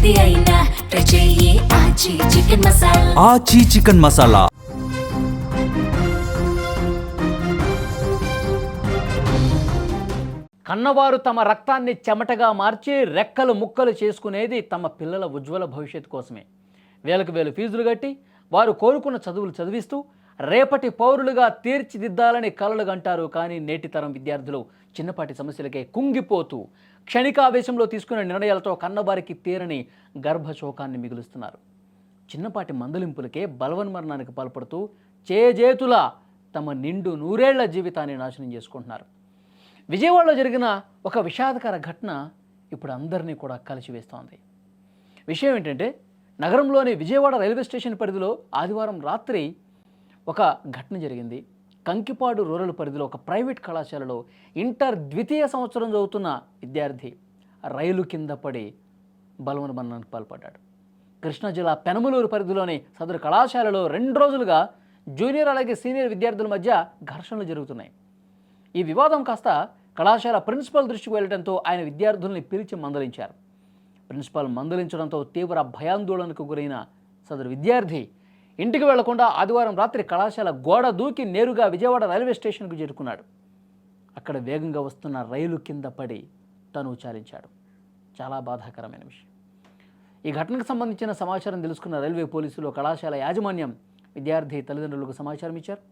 ఏది అయినా ట్రై చెయ్యి ఆచి చికెన్ మసాలా. ఆచి చికెన్ మసాలా. కన్నవారు తమ రక్తాన్ని చెమటగా మార్చి రెక్కలు ముక్కలు చేసుకునేది తమ పిల్లల ఉజ్వల భవిష్యత్తు కోసమే. వేలకు వేలు ఫీజులు కట్టి వారు కోరుకున్న చదువులు చదివిస్తూ రేపటి పౌరులుగా తీర్చిదిద్దాలని కలలు గంటారు. కానీ నేటి తరం విద్యార్థులు చిన్నపాటి సమస్యలకే కుంగిపోతూ క్షణికావేశంలో తీసుకున్న నిర్ణయాలతో కన్నవారికి తీరని గర్భశోకాన్ని మిగులుస్తున్నారు. చిన్నపాటి మందలింపులకే బలవన్మరణానికి పాల్పడుతూ చేజేతులా తమ నిండు నూరేళ్ల జీవితాన్ని నాశనం చేసుకుంటున్నారు. విజయవాడలో జరిగిన ఒక విషాదకర ఘటన ఇప్పుడు అందరినీ కూడా కలిసివేస్తోంది. విషయం ఏంటంటే, నగరంలోని విజయవాడ రైల్వే స్టేషన్ పరిధిలో ఆదివారం రాత్రి ఒక ఘటన జరిగింది. కంకిపాడు రూరల్ పరిధిలో ఒక ప్రైవేట్ కళాశాలలో ఇంటర్ ద్వితీయ సంవత్సరం చదువుతున్న విద్యార్థి రైలు కింద పడి బలవన్మరణానికి పాల్పడ్డాడు. కృష్ణా జిల్లా పెనమలూరు పరిధిలోని సదరు కళాశాలలో 2 రోజులుగా జూనియర్ అలాగే సీనియర్ విద్యార్థుల మధ్య ఘర్షణలు జరుగుతున్నాయి. ఈ వివాదం కాస్త కళాశాల ప్రిన్సిపల్ దృష్టికి వెళ్లడంతో ఆయన విద్యార్థుల్ని పిలిచి మందలించారు. ప్రిన్సిపల్ మందలించడంతో తీవ్ర భయాందోళనకు గురైన సదరు విద్యార్థి ఇంటికి వెళ్లకుండా ఆదివారం రాత్రి కళాశాల గోడ దూకి నేరుగా విజయవాడ రైల్వే స్టేషన్కు చేరుకున్నాడు. అక్కడ వేగంగా వస్తున్న రైలు కింద పడి తను చాలించాడు. చాలా బాధాకరమైన విషయం. ఈ ఘటనకు సంబంధించిన సమాచారం తెలుసుకున్న రైల్వే పోలీసులు కళాశాల యాజమాన్యం విద్యార్థి తల్లిదండ్రులకు సమాచారం ఇచ్చారు.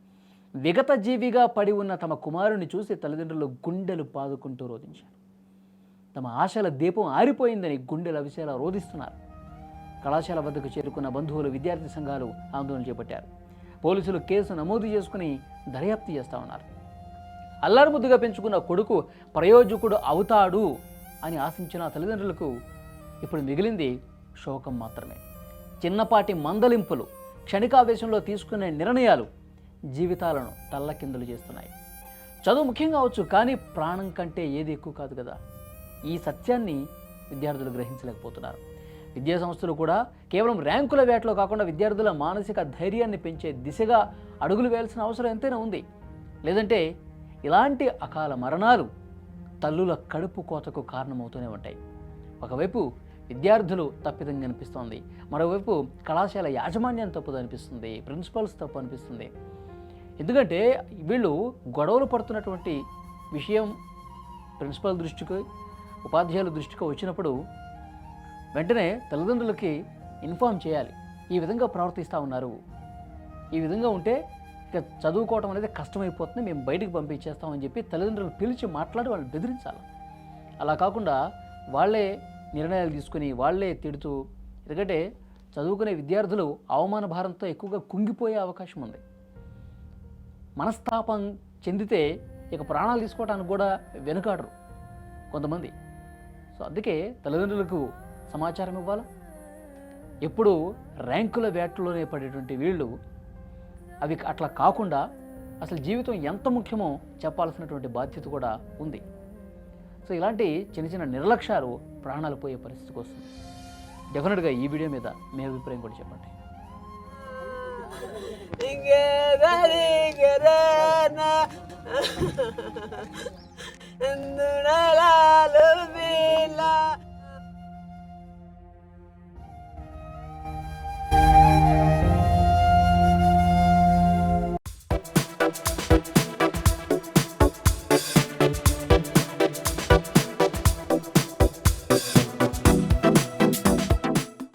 విగత జీవిగా పడి ఉన్న తమ కుమారుని చూసి తల్లిదండ్రులు గుండెలు బాదుకుంటూ రోధించారు. తమ ఆశల దీపం ఆరిపోయిందని గుండెల విషయాల రోధిస్తున్నారు. కళాశాల వద్దకు చేరుకున్న బంధువులు, విద్యార్థి సంఘాలు ఆందోళన చేపట్టారు. పోలీసులు కేసు నమోదు చేసుకుని దర్యాప్తు చేస్తూ ఉన్నారు. అల్లారుముద్దుగా పెంచుకున్న కొడుకు ప్రయోజకుడు అవుతాడు అని ఆశించిన తల్లిదండ్రులకు ఇప్పుడు మిగిలింది శోకం మాత్రమే. చిన్నపాటి మందలింపులు, క్షణికావేశంలో తీసుకునే నిర్ణయాలు జీవితాలను తల్లకిందులు చేస్తున్నాయి. చదువు ముఖ్యం కావచ్చు, కానీ ప్రాణం కంటే ఏది ఎక్కువ కాదు కదా. ఈ సత్యాన్ని విద్యార్థులు గ్రహించలేకపోతున్నారు. విద్యా సంస్థలు కూడా కేవలం ర్యాంకుల వేటలో కాకుండా విద్యార్థుల మానసిక ధైర్యాన్ని పెంచే దిశగా అడుగులు వేయాల్సిన అవసరం ఎంతైనా ఉంది. లేదంటే ఇలాంటి అకాల మరణాలు తల్లుల కడుపు కోతకు కారణమవుతూనే ఉంటాయి. ఒకవైపు విద్యార్థులు తప్పిదంగా అనిపిస్తోంది, మరోవైపు కళాశాల యాజమాన్యం తప్పుదు అనిపిస్తుంది, ప్రిన్సిపల్స్ తప్పు అనిపిస్తుంది. ఎందుకంటే వీళ్ళు గొడవలు పడుతున్నటువంటి విషయం ప్రిన్సిపల్ దృష్టికి, ఉపాధ్యాయుల దృష్టికి వచ్చినప్పుడు వెంటనే తల్లిదండ్రులకి ఇన్ఫామ్ చేయాలి. ఈ విధంగా ప్రవర్తిస్తూ ఉన్నారు, ఈ విధంగా ఉంటే ఇక చదువుకోవటం అనేది కష్టమైపోతుంది, మేము బయటికి పంపించేస్తామని చెప్పి తల్లిదండ్రులు పిలిచి మాట్లాడి వాళ్ళని బెదిరించాలి. అలా కాకుండా వాళ్ళే నిర్ణయాలు తీసుకుని వాళ్ళే తిడుతూ, ఎందుకంటే చదువుకునే విద్యార్థులు అవమాన భారంతో ఎక్కువగా కుంగిపోయే అవకాశం ఉంది. మనస్తాపం చెందితే ఇక ప్రాణాలు తీసుకోవడానికి కూడా వెనుకాడరు కొంతమంది. సో అందుకే తల్లిదండ్రులకు సమాచారం ఇవ్వాలి. ఎప్పుడు ర్యాంకుల వేటలోనే పడేటువంటి వీళ్ళు అవి అట్లా కాకుండా అసలు జీవితం ఎంత ముఖ్యమో చెప్పాల్సినటువంటి బాధ్యత కూడా ఉంది. సో ఇలాంటి చిన్న చిన్న నిర్లక్ష్యాలు ప్రాణాలు పోయే పరిస్థితికి వస్తుంది. డెఫినెట్గా ఈ వీడియో మీద మీ అభిప్రాయం కూడా చెప్పండి. ఎందుకు